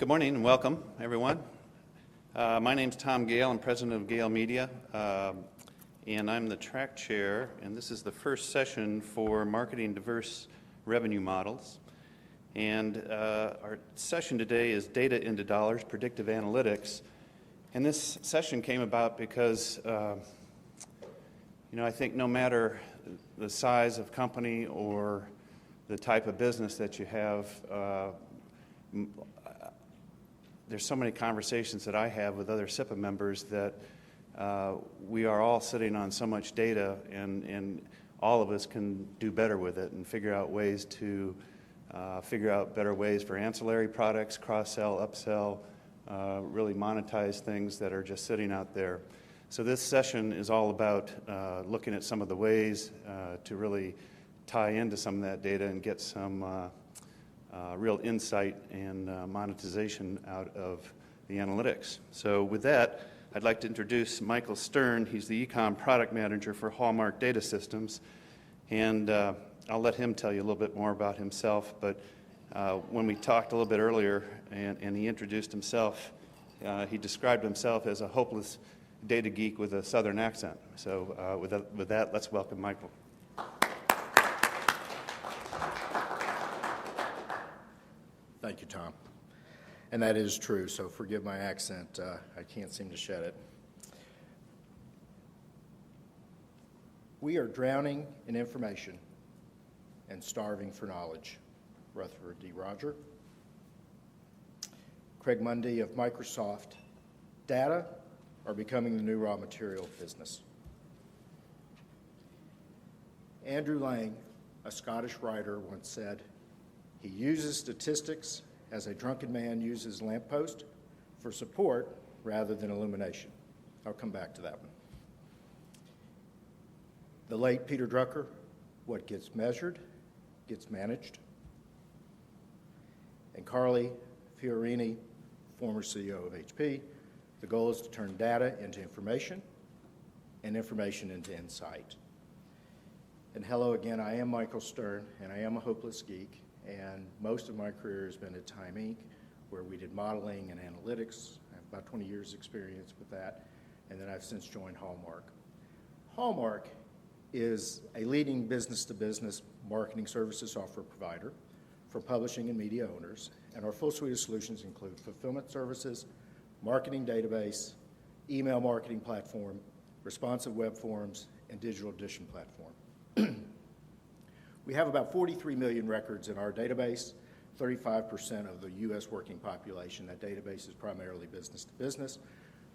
Good morning and welcome, everyone. My name's Tom Gale. I'm president of Gale Media, and I'm the track chair, and this is the first session for Marketing Diverse Revenue Models. And our session today is Data into Dollars, Predictive Analytics. And this session came about because, I think no matter the size of company or the type of business that you have, there's so many conversations that I have with other SIPA members that we are all sitting on so much data, and all of us can do better with it and figure out ways to figure out better ways for ancillary products, cross-sell, upsell, really monetize things that are just sitting out there. So this session is all about looking at some of the ways to really tie into some of that data and get some real insight and monetization out of the analytics. So with that, I'd like to introduce Michael Stern. He's the Ecom Product Manager for Hallmark Data Systems, and I'll let him tell you a little bit more about himself, but when we talked a little bit earlier and he introduced himself, he described himself as a hopeless data geek with a southern accent. So with that, let's welcome Michael. Thank you, Tom. And that is true, so forgive my accent. I can't seem to shed it. We are drowning in information and starving for knowledge. Rutherford D. Roger. Craig Mundy of Microsoft. Data are becoming the new raw material of business. Andrew Lang, a Scottish writer, once said, "He uses statistics as a drunken man uses a lamppost for support rather than illumination." I'll come back to that one. The late Peter Drucker, "What gets measured gets managed." And Carly Fiorini, former CEO of HP, "The goal is to turn data into information and information into insight." And hello again, I am Michael Stern, and I am a hopeless geek. And most of my career has been at Time Inc., where we did modeling and analytics. I have about 20 years' experience with that. And then I've since joined Hallmark. Hallmark is a leading business-to-business marketing services software provider for publishing and media owners. And our full suite of solutions include fulfillment services, marketing database, email marketing platform, responsive web forms, and digital edition platform. We have about 43 million records in our database, 35% of the U.S. working population. That database is primarily business to business.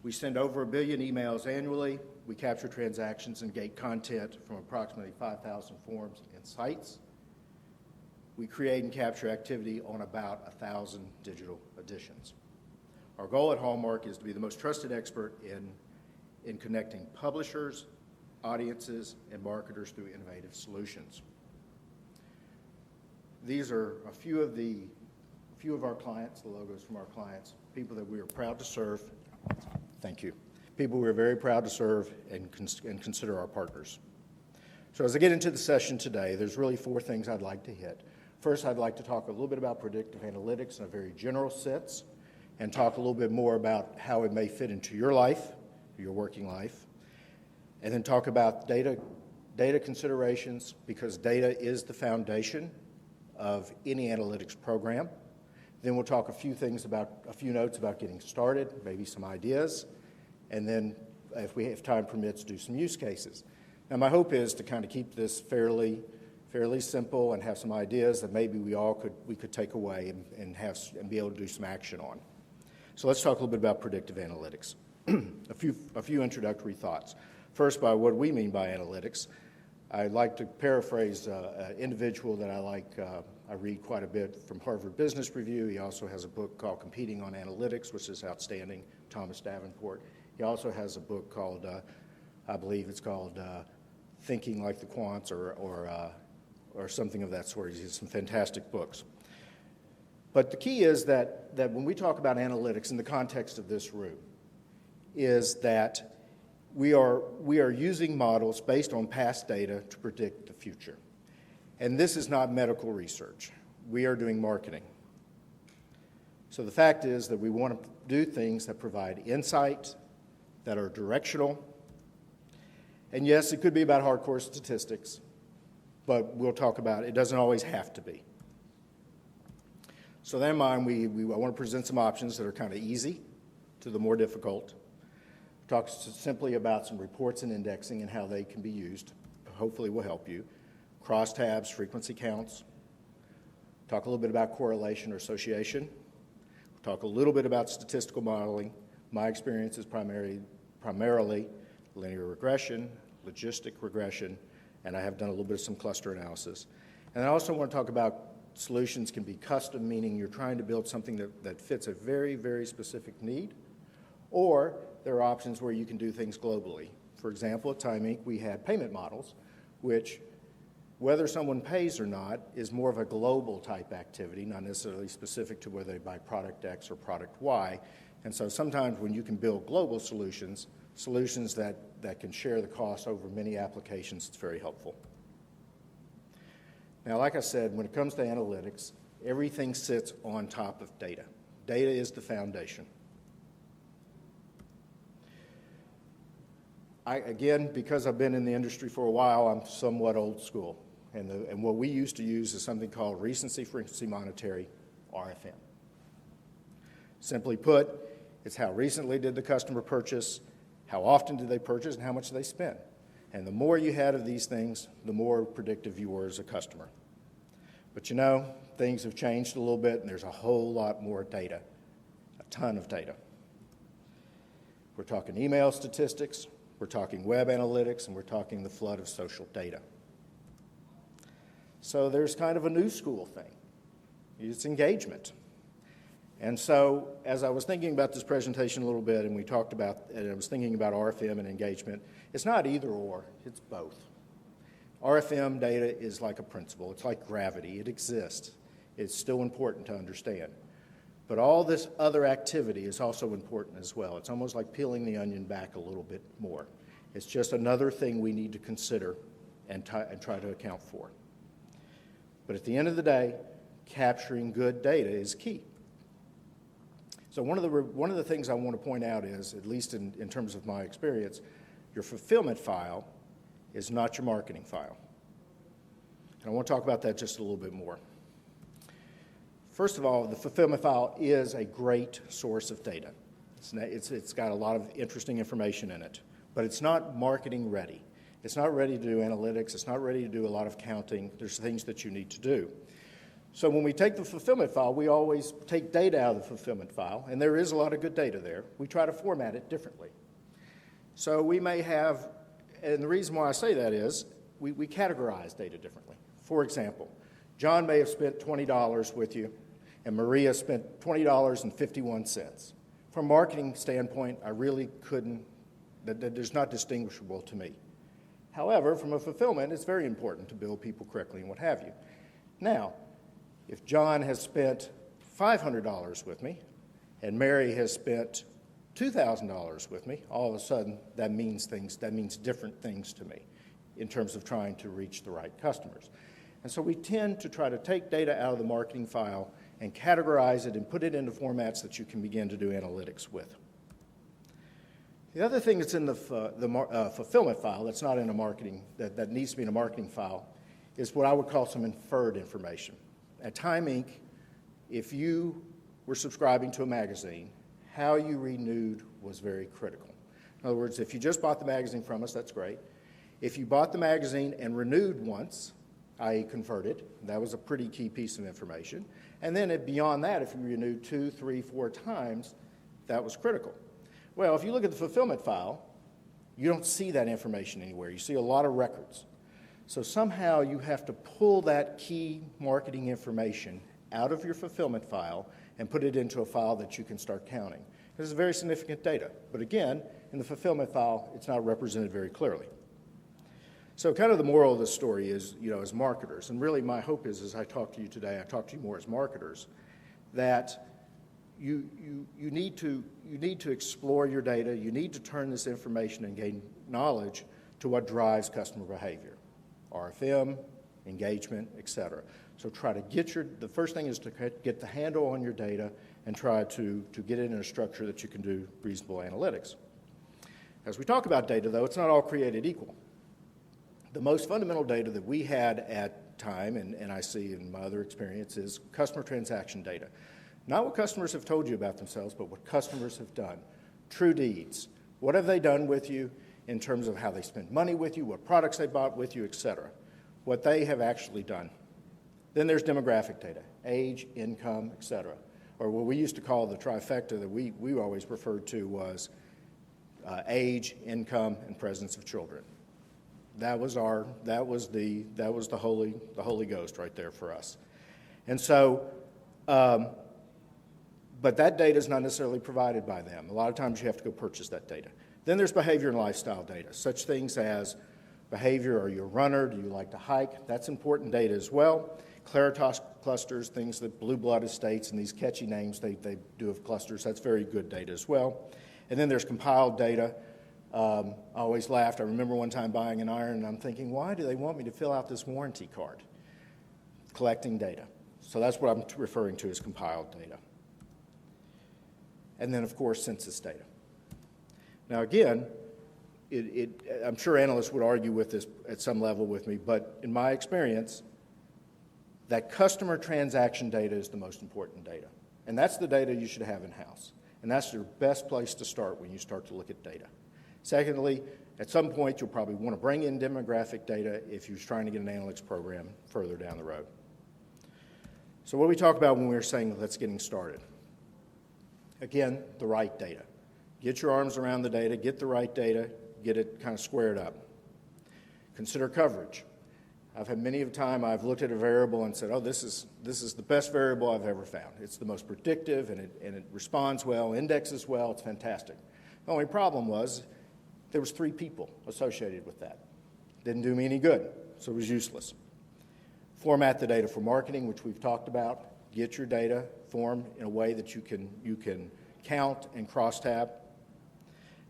We send over 1 billion emails annually. We capture transactions and gate content from approximately 5,000 forms and sites. We create and capture activity on about 1,000 digital editions. Our goal at Hallmark is to be the most trusted expert in connecting publishers, audiences, and marketers through innovative solutions. These are a few of our clients, the logos from our clients, people that we are proud to serve. Thank you. People we are very proud to serve and consider our partners. So as I get into the session today, there's really 4 things I'd like to hit. First, I'd like to talk a little bit about predictive analytics in a very general sense, and talk a little bit more about how it may fit into your life, your working life, and then talk about data considerations, because data is the foundation of any analytics program. Then we'll talk a few notes about getting started, maybe some ideas, and then if time permits, do some use cases. Now my hope is to kind of keep this fairly simple and have some ideas that maybe we could take away and be able to do some action on. So let's talk a little bit about predictive analytics. a few introductory thoughts. First, by what we mean by analytics. I'd like to paraphrase an individual that I like. I read quite a bit from Harvard Business Review. He also has a book called Competing on Analytics, which is outstanding, Thomas Davenport. He also has a book called, I believe it's called Thinking Like the Quants or something of that sort. He has some fantastic books. But the key is that when we talk about analytics in the context of this room, is that we are using models based on past data to predict the future. And this is not medical research. We are doing marketing. So the fact is that we want to do things that provide insight, that are directional. And yes, it could be about hardcore statistics, but we'll talk about it. It doesn't always have to be. So that in mind, I want to present some options that are kind of easy to the more difficult. Talk simply about some reports and indexing and how they can be used. Hopefully will help you. Crosstabs, frequency counts. Talk a little bit about correlation or association. Talk a little bit about statistical modeling. My experience is primarily linear regression, logistic regression, and I have done a little bit of some cluster analysis. And I also want to talk about solutions can be custom, meaning you're trying to build something that fits a very, very specific need, or there are options where you can do things globally. For example, at Time Inc., we had payment models, which, whether someone pays or not, is more of a global type activity, not necessarily specific to whether they buy product X or product Y. And so sometimes when you can build global solutions that can share the cost over many applications, it's very helpful. Now, like I said, when it comes to analytics, everything sits on top of data. Data is the foundation. Again, because I've been in the industry for a while, I'm somewhat old school. And what we used to use is something called recency frequency monetary, RFM. Simply put, it's how recently did the customer purchase, how often did they purchase, and how much they spend. And the more you had of these things, the more predictive you were as a customer. But you know, things have changed a little bit, and there's a whole lot more data, a ton of data. We're talking email statistics, we're talking web analytics, and we're talking the flood of social data. So there's kind of a new school thing. It's engagement. And so as I was thinking about this presentation a little bit, and I was thinking about RFM and engagement, it's not either or, it's both. RFM data is like a principle. It's like gravity. It exists. It's still important to understand. But all this other activity is also important as well. It's almost like peeling the onion back a little bit more. It's just another thing we need to consider and try to account for. But at the end of the day, capturing good data is key. So one of the things I want to point out is, at least in terms of my experience, your fulfillment file is not your marketing file. And I want to talk about that just a little bit more. First of all, the fulfillment file is a great source of data. It's got a lot of interesting information in it, but it's not marketing ready. It's not ready to do analytics. It's not ready to do a lot of counting. There's things that you need to do. So when we take the fulfillment file, we always take data out of the fulfillment file, and there is a lot of good data there. We try to format it differently. So we may have, and the reason why I say that is we categorize data differently. For example, John may have spent $20 with you, and Maria spent $20.51. From a marketing standpoint, I really couldn't, that is not distinguishable to me. However, from a fulfillment, it's very important to bill people correctly and what have you. Now, if John has spent $500 with me and Mary has spent $2,000 with me, all of a sudden that means different things to me in terms of trying to reach the right customers. And so we tend to try to take data out of the marketing file and categorize it and put it into formats that you can begin to do analytics with. The other thing that's in the fulfillment file that's not in a marketing, that needs to be in a marketing file, is what I would call some inferred information. At Time Inc., if you were subscribing to a magazine, how you renewed was very critical. In other words, if you just bought the magazine from us, that's great. If you bought the magazine and renewed once, i.e. converted, that was a pretty key piece of information. And then beyond that, if you renewed 2, 3, 4 times, that was critical. Well, if you look at the fulfillment file, you don't see that information anywhere. You see a lot of records. So somehow you have to pull that key marketing information out of your fulfillment file and put it into a file that you can start counting. This is very significant data. But again, in the fulfillment file, it's not represented very clearly. So kind of the moral of the story is, as marketers, and really my hope is as I talk to you today, I talk to you more as marketers, that you need to explore your data. You need to turn this information and gain knowledge to what drives customer behavior. RFM, engagement, et cetera. So try to the first thing is to get the handle on your data and try to get it in a structure that you can do reasonable analytics. As we talk about data, though, it's not all created equal. The most fundamental data that we had at time, and I see in my other experience, is customer transaction data. Not what customers have told you about themselves, but what customers have done. True deeds. What have they done with you in terms of how they spent money with you, what products they bought with you, et cetera. What they have actually done. Then there's demographic data, age, income, et cetera. Or what we used to call the trifecta that we always referred to was age, income, and presence of children. That was the Holy Ghost right there for us. And so, but that data is not necessarily provided by them. A lot of times you have to go purchase that data. Then there's behavior and lifestyle data, such things as behavior, are you a runner, do you like to hike? That's important data as well. Claritas clusters, things that blue blood estates and these catchy names they do of clusters, that's very good data as well. And then there's compiled data. I always laughed. I remember one time buying an iron and I'm thinking, why do they want me to fill out this warranty card? Collecting data. So that's what I'm referring to as compiled data. And then, of course, census data. Now, again, I'm sure analysts would argue with this at some level with me, but in my experience, that customer transaction data is the most important data. And that's the data you should have in-house. And that's your best place to start when you start to look at data. Secondly, at some point, you'll probably want to bring in demographic data if you're trying to get an analytics program further down the road. So what do we talk about when we're saying let's getting started? Again, the right data. Get your arms around the data, get the right data, get it kind of squared up. Consider coverage. I've had many a time I've looked at a variable and said, oh, this is the best variable I've ever found. It's the most predictive and it responds well, indexes well, it's fantastic. The only problem was there was 3 people associated with that. Didn't do me any good, so it was useless. Format the data for marketing, which we've talked about. Get your data formed in a way that you can count and crosstab.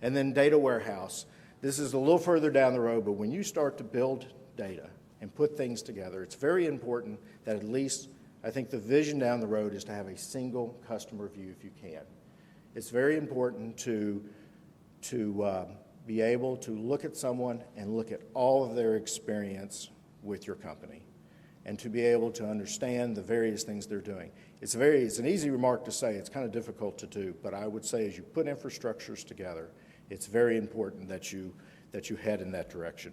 And then data warehouse. This is a little further down the road, but when you start to build data and put things together, it's very important that at least, I think the vision down the road is to have a single customer view if you can. It's very important to be able to look at someone and look at all of their experience with your company and to be able to understand the various things they're doing. It's an easy remark to say, it's kind of difficult to do, but I would say as you put infrastructures together, it's very important that you head in that direction.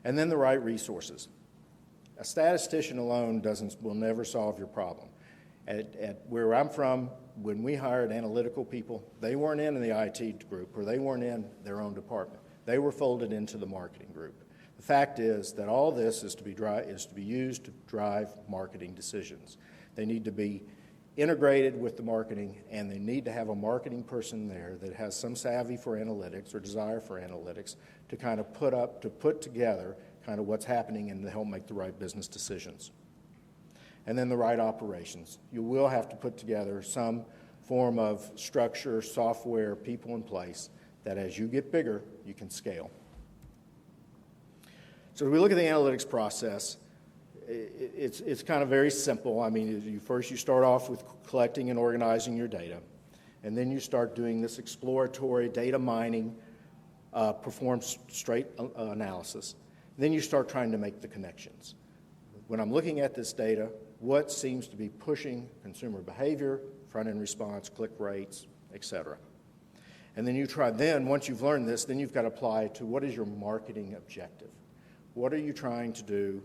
And then the right resources. A statistician alone will never solve your problem. At where I'm from, when we hired analytical people, they weren't in the IT group or they weren't in their own department. They were folded into the marketing group. The fact is that all this is to be used to drive marketing decisions. They need to be integrated with the marketing, and they need to have a marketing person there that has some savvy for analytics or desire for analytics to kind of put together kind of what's happening and to help make the right business decisions. And then the right operations. You will have to put together some form of structure, software, people in place that as you get bigger, you can scale. So if we look at the analytics process, it's kind of very simple. I mean, first you start off with collecting and organizing your data, and then you start doing this exploratory data mining, perform straight analysis. Then you start trying to make the connections. When I'm looking at this data, what seems to be pushing consumer behavior, front-end response, click rates, et cetera. And then once you've learned this, then you've got to apply to what is your marketing objective? What are you trying to do?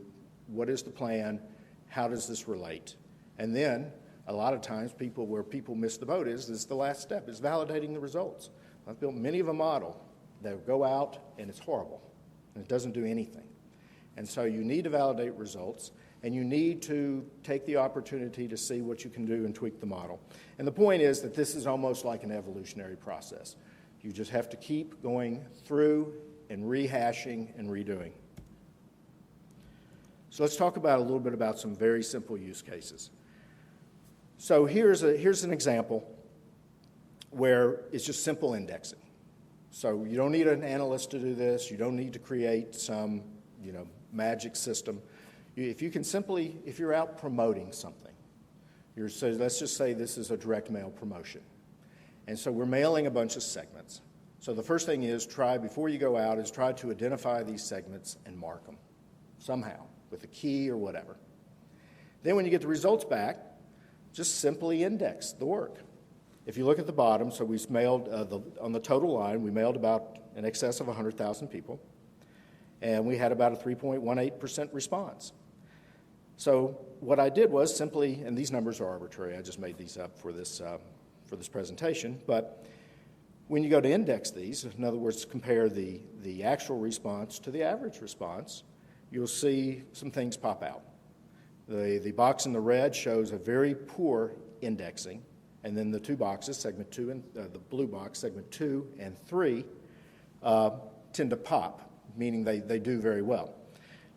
What is the plan? How does this relate? And then, a lot of times, where people miss the boat is the last step, is validating the results. I've built many of a model that go out, and it's horrible, and it doesn't do anything. And so you need to validate results, and you need to take the opportunity to see what you can do and tweak the model. And the point is that this is almost like an evolutionary process. You just have to keep going through and rehashing and redoing. So let's talk about a little bit about some very simple use cases. So here's an example where it's just simple indexing. So you don't need an analyst to do this. You don't need to create some magic system. If you can simply, if you're out promoting something, so let's just say this is a direct mail promotion. And so we're mailing a bunch of segments. So the first thing is before you go out, is try to identify these segments and mark them somehow with a key or whatever. Then when you get the results back, just simply index the work. If you look at the bottom, so we mailed, on the total line, we mailed about in excess of 100,000 people, and we had about a 3.18% response. So what I did was simply, and these numbers are arbitrary, I just made these up for this presentation, but when you go to index these, in other words, compare the actual response to the average response, you'll see some things pop out. The box in the red shows a very poor indexing, and then the two boxes, segment 2 and the blue box, segment 2 and 3, tend to pop, meaning they do very well.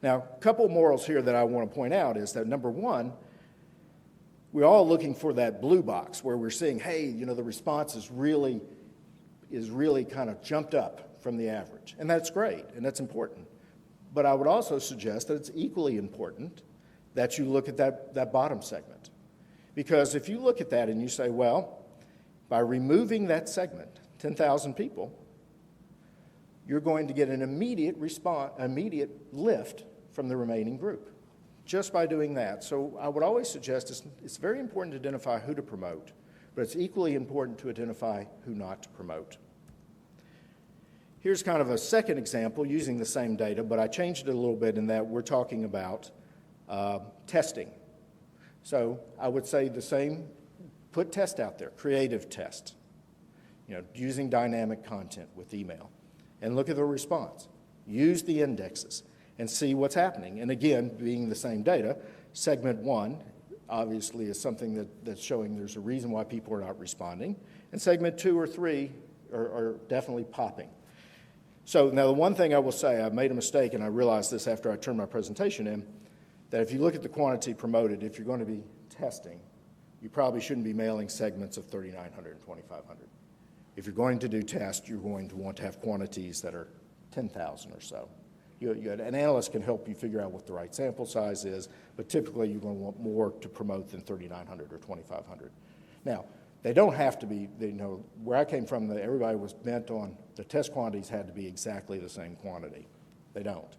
Now, a couple of morals here that I want to point out is that, number one, we're all looking for that blue box where we're seeing, hey, you know, the response is really kind of jumped up from the average. And that's great, and that's important. But I would also suggest that it's equally important that you look at that bottom segment. Because if you look at that and you say, well, by removing that segment, 10,000 people, you're going to get an immediate lift from the remaining group, just by doing that. So I would always suggest it's very important to identify who to promote, but it's equally important to identify who not to promote. Here's kind of a second example using the same data, but I changed it a little bit in that we're talking about testing. So I would say the same, put test out there, creative test, you know, using dynamic content with email, and look at the response. Use the indexes and see what's happening. And again, being the same data, segment 1 obviously is something that's showing there's a reason why people are not responding, and segment 2 or 3 are definitely popping. So now the one thing I will say, I made a mistake, and I realized this after I turned my presentation in, that if you look at the quantity promoted, if you're going to be testing, you probably shouldn't be mailing segments of 3,900 and 2,500. If you're going to do tests, you're going to want to have quantities that are 10,000 or so. An analyst can help you figure out what the right sample size is, but typically you're going to want more to promote than 3,900 or 2,500. Now, they don't have to be, where I came from, everybody was bent on the test quantities had to be exactly the same quantity. They don't.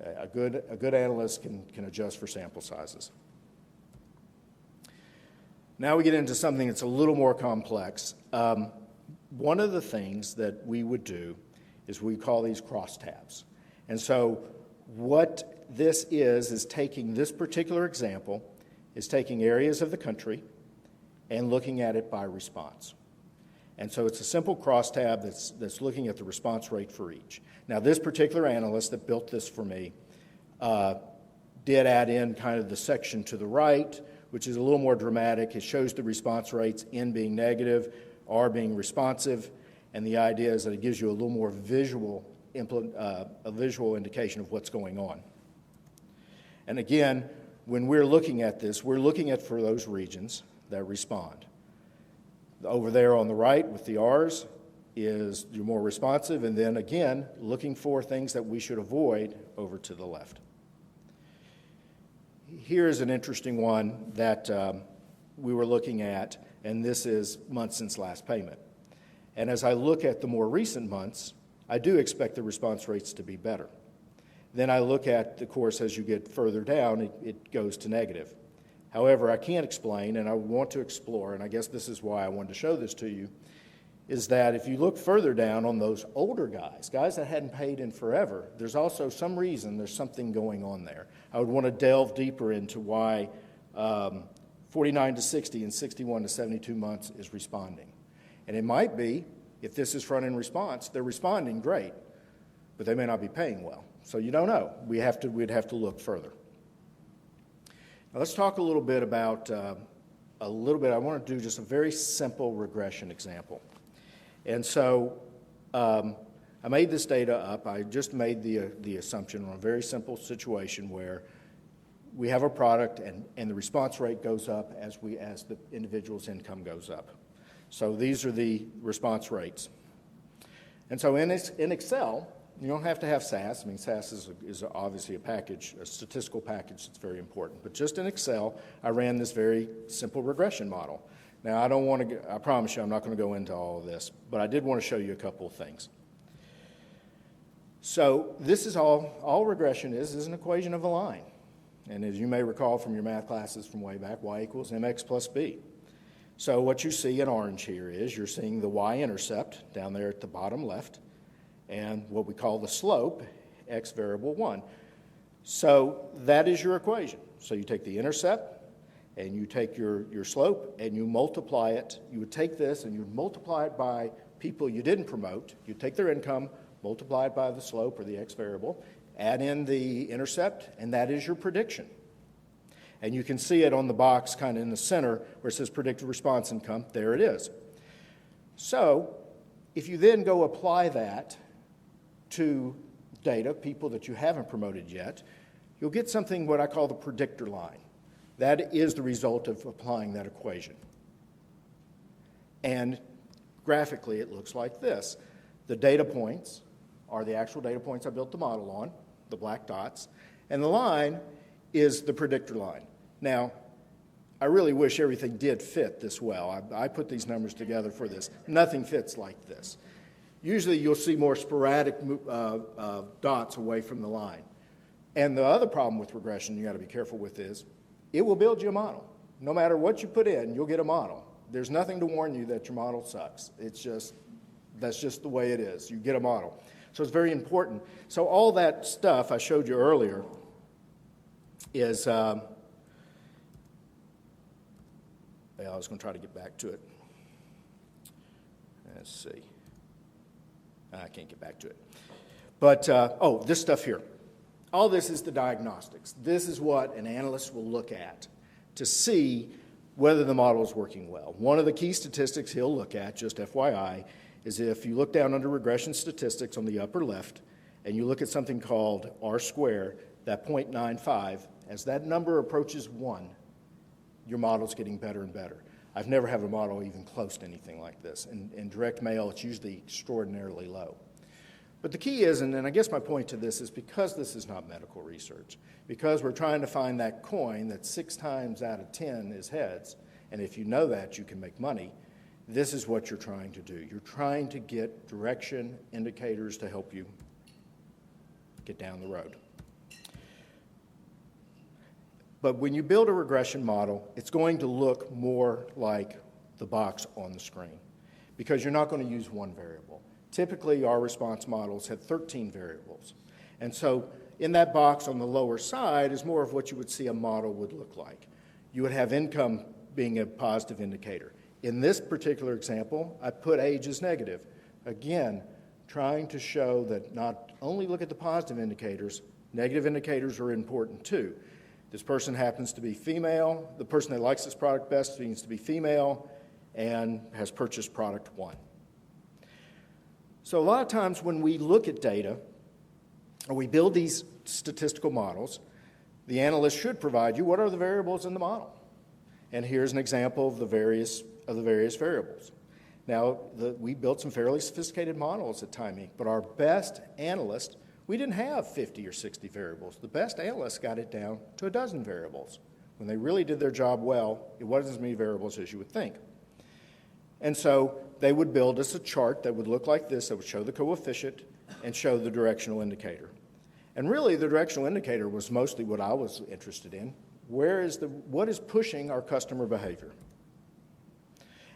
A good analyst can adjust for sample sizes. Now we get into something that's a little more complex. One of the things that we would do is we call these crosstabs. And so what this is taking this particular example, is taking areas of the country and looking at it by response. And so it's a simple crosstab that's looking at the response rate for each. Now, this particular analyst that built this for me did add in kind of the section to the right, which is a little more dramatic. It shows the response rates, N being negative, R being responsive, and the idea is that it gives you a little more visual indication of what's going on. And again, when we're looking at this, we're looking at for those regions that respond. Over there on the right with the R's is you're more responsive, and then again, looking for things that we should avoid over to the left. Here's an interesting one that we were looking at, and this is months since last payment. And as I look at the more recent months, I do expect the response rates to be better. Then I look at, of course, as you get further down, it goes to negative. However, I can't explain, and I want to explore, and I guess this is why I wanted to show this to you, is that if you look further down on those older guys that hadn't paid in forever, there's also some reason there's something going on there. I would want to delve deeper into why 49 to 60 and 61 to 72 months is responding. And it might be, if this is front-end response, they're responding great, but they may not be paying well. So you don't know. We'd have to look further. Now let's talk a little bit about, I want to do just a very simple regression example. And so I made this data up. I just made the assumption on a very simple situation where we have a product and the response rate goes up as the individual's income goes up. So these are the response rates. And so in Excel, You don't have to have SAS. I mean, SAS is obviously a package, a statistical package that's very important. But just in Excel, I ran this very simple regression model. Now, I promise you I'm not going to go into all of this, but I did want to show you a couple of things. So this is all regression is an equation of a line. And as you may recall from your math classes from way back, y equals mx plus b. So what you see in orange here is you're seeing the y-intercept down there at the bottom left, and what we call the slope, x variable 1. So that is your equation. So you take the intercept, and you take your slope, and you multiply it. You would take this, and you would multiply it by people you didn't promote. You'd take their income, multiply it by the slope or the x variable, add in the intercept, and that is your prediction. And you can see it on the box kind of in the center where it says predicted response income. There it is. So if you then go apply that to data, people that you haven't promoted yet, you'll get something what I call the predictor line. That is the result of applying that equation. And graphically, it looks like this. The data points are the actual data points I built the model on, the black dots, and the line is the predictor line. Now, I really wish everything did fit this well. I put these numbers together for this. Nothing fits like this. Usually you'll see more sporadic dots away from the line. And the other problem with regression you got to be careful with is it will build you a model. No matter what you put in, you'll get a model. There's nothing to warn you that your model sucks. That's just the way it is. You get a model. So it's very important. So all that stuff I showed you earlier is, I was going to try to get back to it. Let's see. I can't get back to it. But, this stuff here. All this is the diagnostics. This is what an analyst will look at to see whether the model is working well. One of the key statistics he'll look at, just FYI, is if you look down under regression statistics on the upper left, and you look at something called R squared, that 0.95, as that number approaches 1, your model's getting better and better. I've never had a model even close to anything like this. In direct mail, it's usually extraordinarily low. But the key is, and I guess my point to this is because this is not medical research, because we're trying to find that coin that 6 times out of 10 is heads, and if you know that, you can make money, this is what you're trying to do. You're trying to get direction indicators to help you get down the road. But when you build a regression model, it's going to look more like the box on the screen because you're not going to use one variable. Typically, our response models have 13 variables. And so in that box on the lower side is more of what you would see a model would look like. You would have income being a positive indicator. In this particular example, I put age as negative. Again, trying to show that not only look at the positive indicators, negative indicators are important too. This person happens to be female. The person that likes this product best needs to be female and has purchased product 1. So a lot of times when we look at data or we build these statistical models, the analyst should provide you what are the variables in the model. And here's an example of the various variables. Now, we built some fairly sophisticated models at Time Inc., but our best analyst, we didn't have 50 or 60 variables. The best analysts got it down to a dozen variables. When they really did their job well, it wasn't as many variables as you would think. And so they would build us a chart that would look like this, that would show the coefficient and show the directional indicator. And really, the directional indicator was mostly what I was interested in. What is pushing our customer behavior?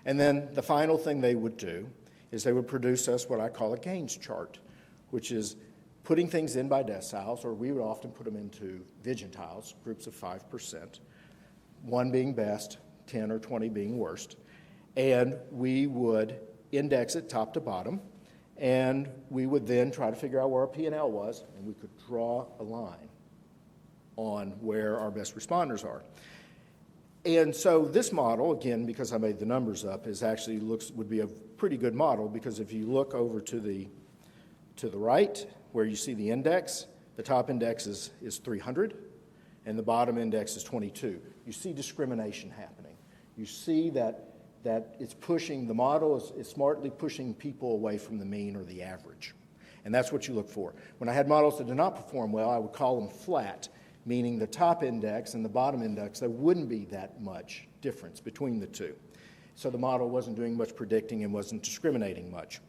And then the final thing they would do is they would produce us what I call a gains chart, which is putting things in by deciles, or we would often put them into vigintiles, groups of 5%, 1 being best, 10 or 20 being worst. And we would index it top to bottom, and we would then try to figure out where our P&L was, and we could draw a line on where our best responders are. And so this model, again, because I made the numbers up, would be a pretty good model, because if you look over to the right, where you see the index, the top index is 300, and the bottom index is 22. You see discrimination happening. You see that it's pushing, the model is smartly pushing people away from the mean or the average. And that's what you look for. When I had models that did not perform well, I would call them flat, meaning the top index and the bottom index, there wouldn't be that much difference between the two. So the model wasn't doing much predicting and wasn't discriminating much.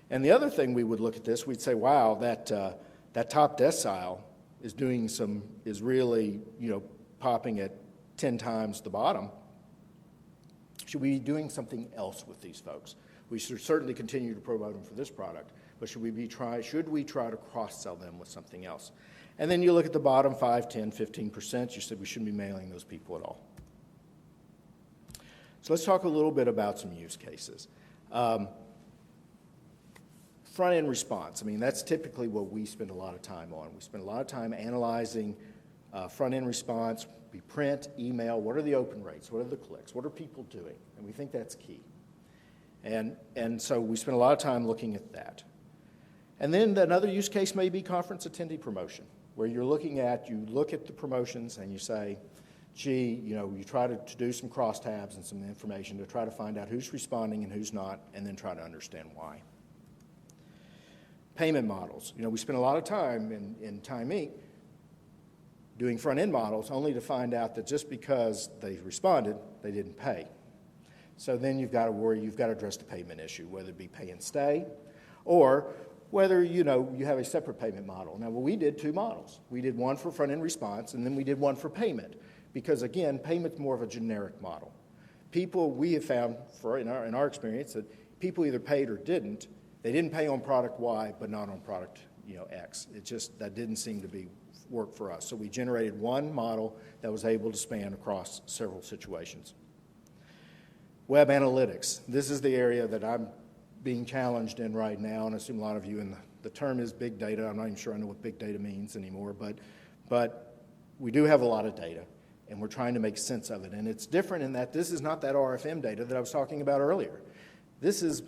And the other thing we would look at this, we'd say, wow, that top decile is really, popping at 10 times the bottom. Should we be doing something else with these folks? We should certainly continue to promote them for this product, but should we try to cross-sell them with something else? And then you look at the bottom 5, 10, 15%, you said we shouldn't be mailing those people at all. So let's talk a little bit about some use cases. Front-end response, that's typically what we spend a lot of time on. We spend a lot of time analyzing front-end response. We print, email, what are the open rates, what are the clicks, what are people doing? And we think that's key. And so we spend a lot of time looking at that. And then another use case may be conference attendee promotion, where you look at the promotions and you say, gee, you try to do some crosstabs and some information to try to find out who's responding and who's not, and then try to understand why. Payment models. We spend a lot of time in Time Inc. doing front-end models only to find out that just because they responded, they didn't pay. So then you've got to worry, you've got to address the payment issue, whether it be pay and stay, or whether, you have a separate payment model. Now, we did 2 models. We did one for front-end response, and then we did one for payment, because, again, payment's more of a generic model. We have found, in our experience, that people either paid or didn't. They didn't pay on product Y, but not on product, X. That didn't seem to work for us. So we generated one model that was able to span across several situations. Web analytics. This is the area that I'm being challenged in right now, and I assume a lot of you, and the term is big data. I'm not even sure I know what big data means anymore, but we do have a lot of data, and we're trying to make sense of it. And it's different in that this is not that RFM data that I was talking about earlier. This is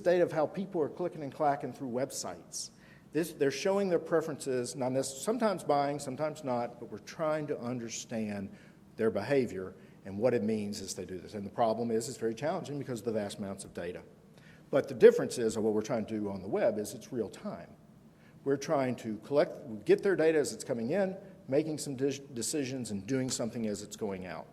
data of how people are clicking and clacking through websites. They're showing their preferences, not necessarily, sometimes buying, sometimes not, but we're trying to understand their behavior and what it means as they do this. And the problem is it's very challenging because of the vast amounts of data. But the difference is, or what we're trying to do on the web, is it's real time. We're trying to get their data as it's coming in, making some decisions, and doing something as it's going out.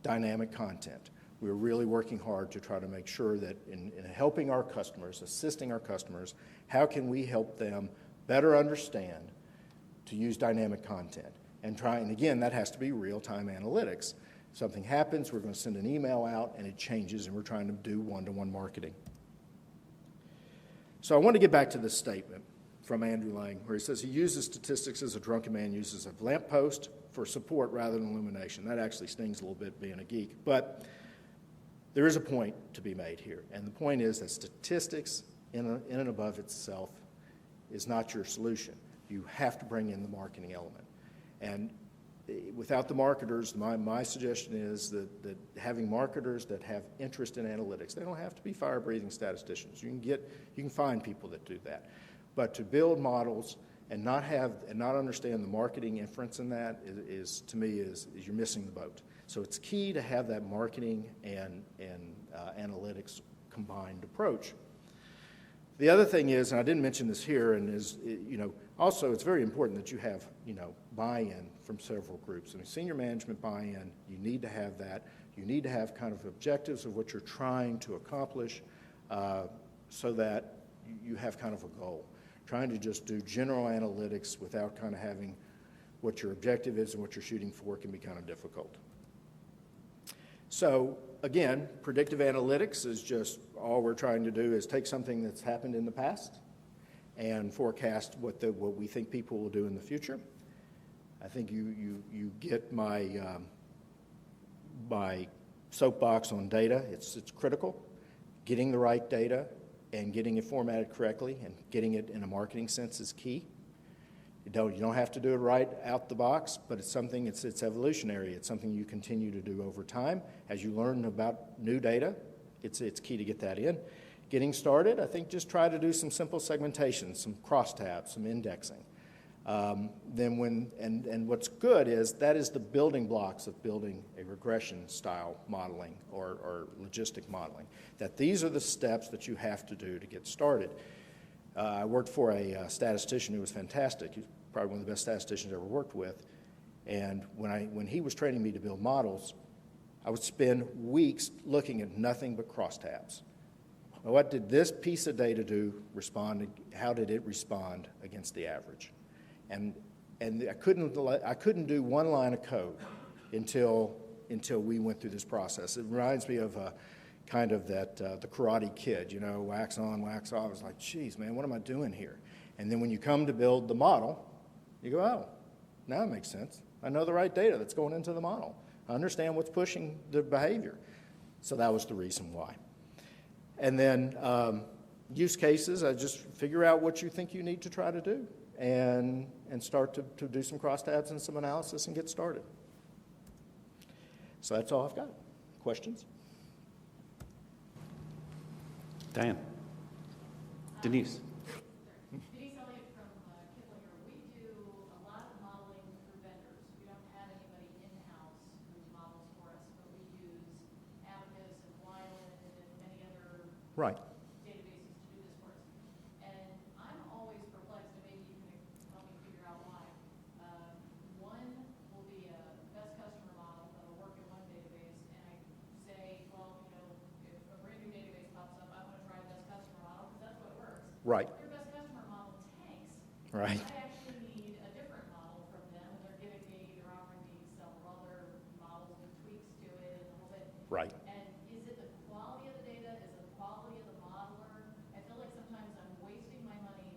Dynamic content. We're really working hard to try to make sure that in helping our customers, assisting our customers, how can we help them better understand to use dynamic content? And again, that has to be real-time analytics. Something happens, we're going to send an email out, and it changes, and we're trying to do one-to-one marketing. So I want to get back to this statement from Andrew Lang, where he says he uses statistics as a drunken man uses a lamppost for support rather than illumination. That actually stings a little bit being a geek, but there is a point to be made here, and the point is that statistics in and above itself is not your solution. You have to bring in the marketing element. And without the marketers, my suggestion is that having marketers that have interest in analytics, they don't have to be fire-breathing statisticians. You can find people that do that. But to build models and not understand the marketing inference in that is to me you're missing the boat. So it's key to have that marketing and analytics combined approach. The other thing is, and I didn't mention this here, also it's very important that you have, buy-in from several groups. Senior management buy-in, you need to have that. You need to have kind of objectives of what you're trying to accomplish so that you have kind of a goal. Trying to just do general analytics without kind of having what your objective is and what you're shooting for can be kind of difficult. So again, predictive analytics is just all we're trying to do is take something that's happened in the past and forecast what we think people will do in the future. I think you get my soapbox on data. It's critical. Getting the right data and getting it formatted correctly and getting it in a marketing sense is key. You don't have to do it right out the box, but it's something, it's evolutionary. It's something you continue to do over time. As you learn about new data, it's key to get that in. Getting started, I think just try to do some simple segmentation, some crosstabs, some indexing. And what's good is that is the building blocks of building a regression style modeling or logistic modeling, that these are the steps that you have to do to get started. I worked for a statistician who was fantastic. He's probably one of the best statisticians I ever worked with. And when he was training me to build models, I would spend weeks looking at nothing but crosstabs. What did this piece of data how did it respond against the average? And I couldn't do one line of code until we went through this process. It reminds me of kind of the Karate Kid, wax on, wax off. I was like, geez, man, what am I doing here? And then when you come to build the model, you go, oh, now it makes sense. I know the right data that's going into the model. I understand what's pushing the behavior. So that was the reason why. And then use cases, I just figure out what you think you need to try to do and start to do some crosstabs and some analysis and get started. So that's all I've got. Questions? Diane. Denise. Denise Elliott from Kiplinger. We do a lot of modeling through vendors. We don't have anybody in-house who models for us, but we use Abacus and Wyland and many other Right. databases to do this for us. And I'm always perplexed, and maybe you can help me figure out why. One will be a best customer model that'll work in one database, and I say, well, if a brand new database pops up, I want to try best customer model because that's what works. Right. Your best customer model tanks. Right. I actually need a different model from them, and they're giving me, they're offering me several other models with tweaks to it and the whole bit. Right. And is it the quality of the data? Is it the quality of the modeler? I feel like sometimes I'm wasting my money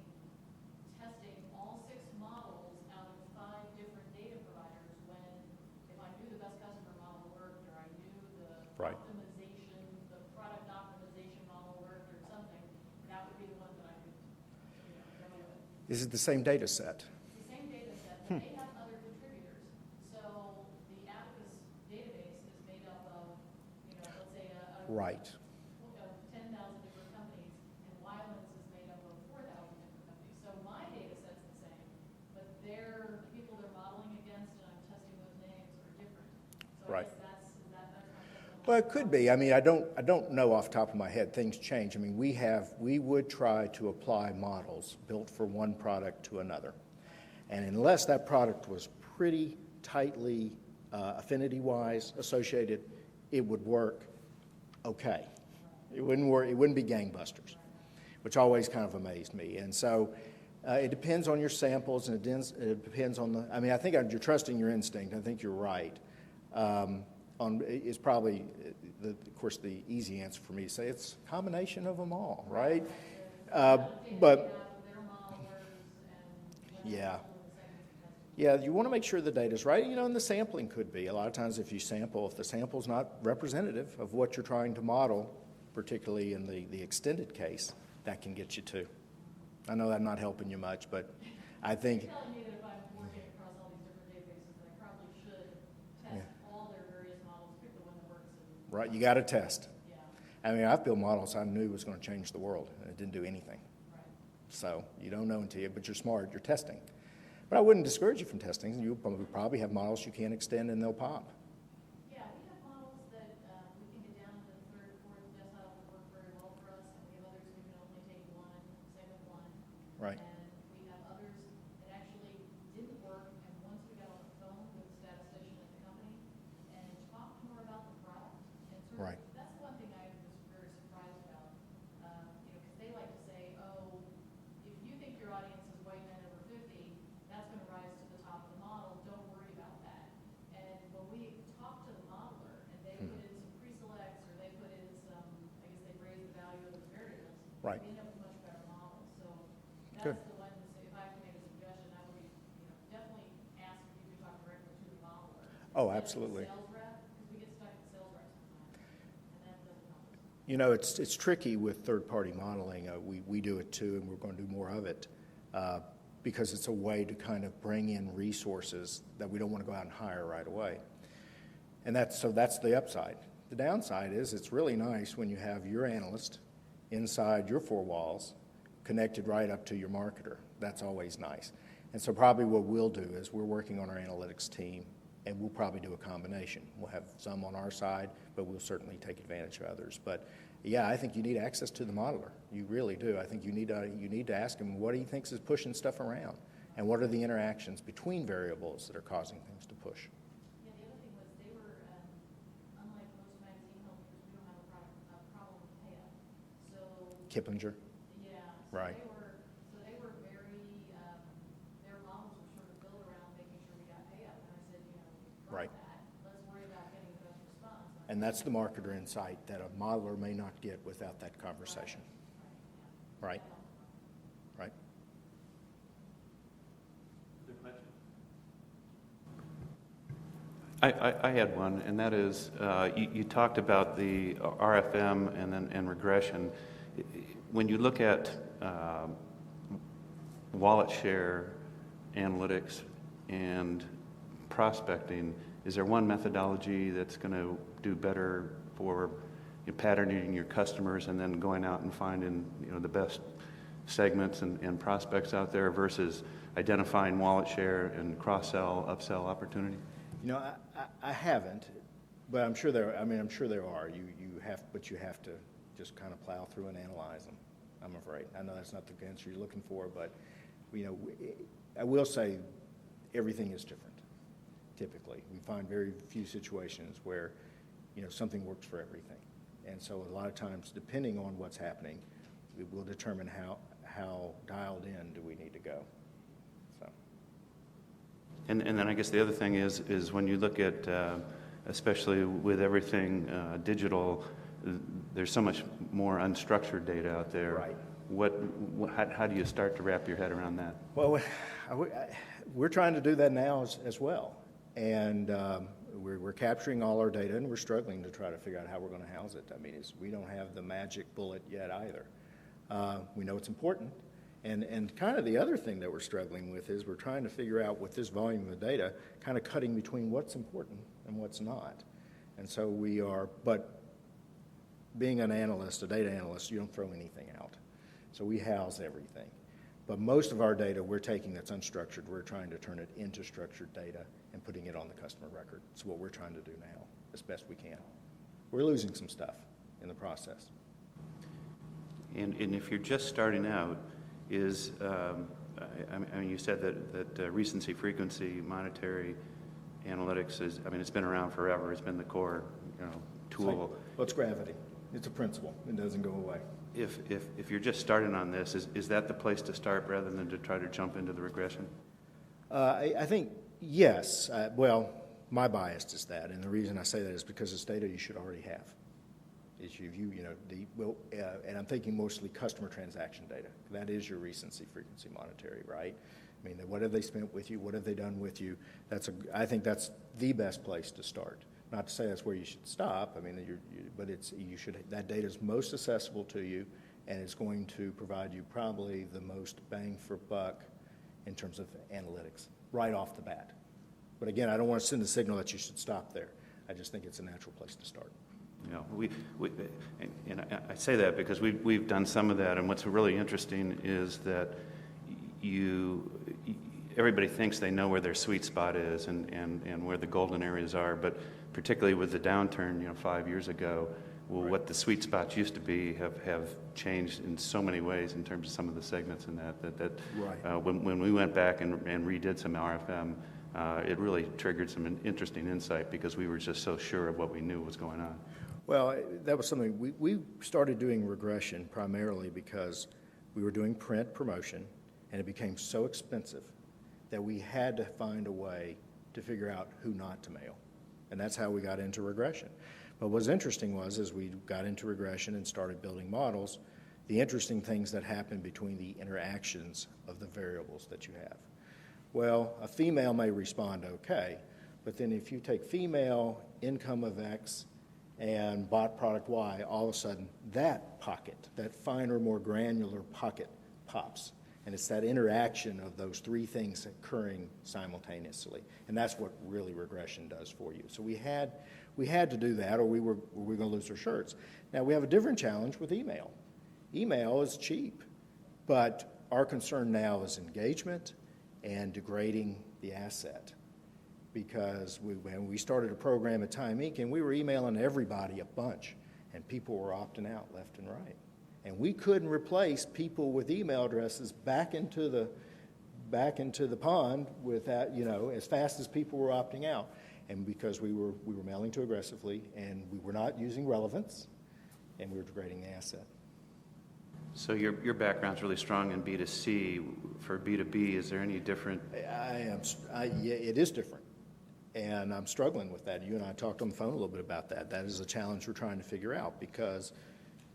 testing all 6 models out of 5 different data providers when if I knew the best customer model worked or I knew the Right. optimization, the product optimization model worked or something, that would be the one that I could go with. Is it the same data set? It's the same data set, but they have other contributors. So the Abacus database is made up of, let's say Right. 10,000 different companies, and Wyland's is made up of 4,000 different companies. So my data set's the same, but the people they're modeling against and I'm testing those names are different. So Right. I guess is that Well, it could be. I mean, I don't know off the top of my head. Things change. I mean, we would try to apply models built for one product to another. And unless that product was pretty tightly affinity-wise associated, it would work okay. It wouldn't be gangbusters, which always kind of amazed me. And so it depends on your samples, and it depends on I think you're trusting your instinct. I think you're right. Is probably, of course, the easy answer for me to say it's a combination of them all, right? But yeah. Yeah, you want to make sure the data's right, and the sampling could be. A lot of times if the sample's not representative of what you're trying to model, particularly in the extended case, that can get you too. I know I'm not helping you much, but I think... You're telling me that if I'm working across all these different databases, that I probably should test all their various models, pick the one that works. Right, you got to test. Yeah. I mean, I've built models I knew was going to change the world, and it didn't do anything. Right. So you don't know until but you're smart, you're testing. But I wouldn't discourage you from testing. You probably have models you can't extend, and they'll pop. Yeah, we have models that we can get down to the 3rd or 4th decile that work very well for us, and we have others who can only take 1, same with 1. Right. And we have others that actually didn't work, and once we got on the phone with the statistician at the company and talked more about the product, and Right. that's one thing I was very surprised about, because they like to say, oh, if you think your audience is white men over 50, that's going to rise to the top of the model. Don't worry about that. And when we talked to the modeler and they put in some pre-selects or they put in some, I guess they raised the value of the variables, Right. we end up with much better models. So Good. that's the one, if I have to make a suggestion, I would definitely ask if you could talk directly to the modeler. Oh, instead of the absolutely. Sales rep, because we get stuck with sales reps sometimes, and that doesn't help us. It's tricky with third-party modeling. We do it too, and we're going to do more of it because it's a way to kind of bring in resources that we don't want to go out and hire right away. And that's the upside. The downside is it's really nice when you have your analyst inside your 4 walls connected right up to your marketer. That's always nice. And so probably what we'll do is we're working on our analytics team and we'll probably do a combination. We'll have some on our side, but we'll certainly take advantage of others. But yeah, I think you need access to the modeler. You really do. I think you need to ask him what he thinks is pushing stuff around, and what are the interactions between variables that are causing things to push. Yeah, the other thing was they were, unlike most magazine publishers, we don't have a problem with payout. So Kiplinger? yeah, so Right. they were very, their models were sort of built around making sure we got payout. And I said, drop Right. that. Let's worry about getting the best response. And that's the marketer insight that a modeler may not get without that conversation. Right? Right? Other questions? I had one, and that is, you talked about the RFM and regression. When you look at wallet share analytics and prospecting, is there one methodology that's going to do better for patterning your customers and then going out and finding the best segments and prospects out there versus identifying wallet share and cross-sell, upsell opportunity? I haven't, but I'm sure there. I'm sure there are. You have to just kind of plow through and analyze them. I'm afraid. I know that's not the answer you're looking for, but I will say everything is different. Typically, we find very few situations where something works for everything, and so a lot of times, depending on what's happening, we will determine how dialed in do we need to go. So. And then I guess the other thing is when you look at, especially with everything digital, there's so much more unstructured data out there. Right. How do you start to wrap your head around that? Well, we're trying to do that now as well, and we're capturing all our data, and we're struggling to try to figure out how we're going to house it. We don't have the magic bullet yet either. We know it's important. And kind of the other thing that we're struggling with is we're trying to figure out with this volume of data, kind of cutting between what's important and what's not. And so but being an analyst, a data analyst, you don't throw anything out. So we house everything. But most of our data we're taking that's unstructured, we're trying to turn it into structured data and putting it on the customer record. It's what we're trying to do now as best we can. We're losing some stuff in the process. And if you're just starting out, you said that recency, frequency, monetary analytics it's been around forever. It's been the core, tool. Well, it's gravity. It's a principle. It doesn't go away. If you're just starting on this, is that the place to start rather than to try to jump into the regression? I think yes. My bias is that, and the reason I say that is because it's data you should already have. And I'm thinking mostly customer transaction data. That is your recency, frequency, monetary, right? What have they spent with you? What have they done with you? I think that's the best place to start. Not to say that's where you should stop. But that data is most accessible to you, and it's going to provide you probably the most bang for buck in terms of analytics right off the bat. But again, I don't want to send a signal that you should stop there. I just think it's a natural place to start. I say that because we've done some of that, and what's really interesting is that everybody thinks they know where their sweet spot is and where the golden areas are, but particularly with the downturn, 5 years ago, Right. What the sweet spots used to be have changed in so many ways in terms of some of the segments in that Right. When we went back and redid some RFM, it really triggered some interesting insight because we were just so sure of what we knew was going on. Well, that was something we started doing regression primarily because we were doing print promotion, and it became so expensive that we had to find a way to figure out who not to mail. And that's how we got into regression. But what's interesting was, as we got into regression and started building models, the interesting things that happen between the interactions of the variables that you have. Well, a female may respond okay, but then if you take female, income of X, and bought product Y, all of a sudden that pocket, that finer, more granular pocket pops. And it's that interaction of those three things occurring simultaneously. And that's what really regression does for you. So we had to do that, or we were going to lose our shirts. Now, we have a different challenge with email. Email is cheap, but our concern now is engagement and degrading the asset. because when we started a program at Time Inc., and we were emailing everybody a bunch, and people were opting out left and right. And we couldn't replace people with email addresses back into the pond without, as fast as people were opting out. And because we were mailing too aggressively, and we were not using relevance, and we were degrading the asset. So your background's really strong in B2C. For B2B, is there any different? Yeah, it is different, and I'm struggling with that. You and I talked on the phone a little bit about that. That is a challenge we're trying to figure out, because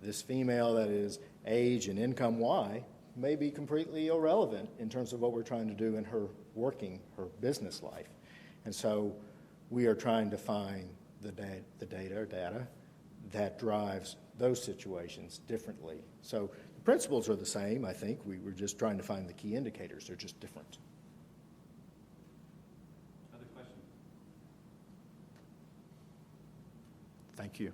this female that is age and income Y may be completely irrelevant in terms of what we're trying to do in her business life. And so we are trying to find the data that drives those situations differently. So the principles are the same, I think. We were just trying to find the key indicators. They're just different. Other questions? Thank you.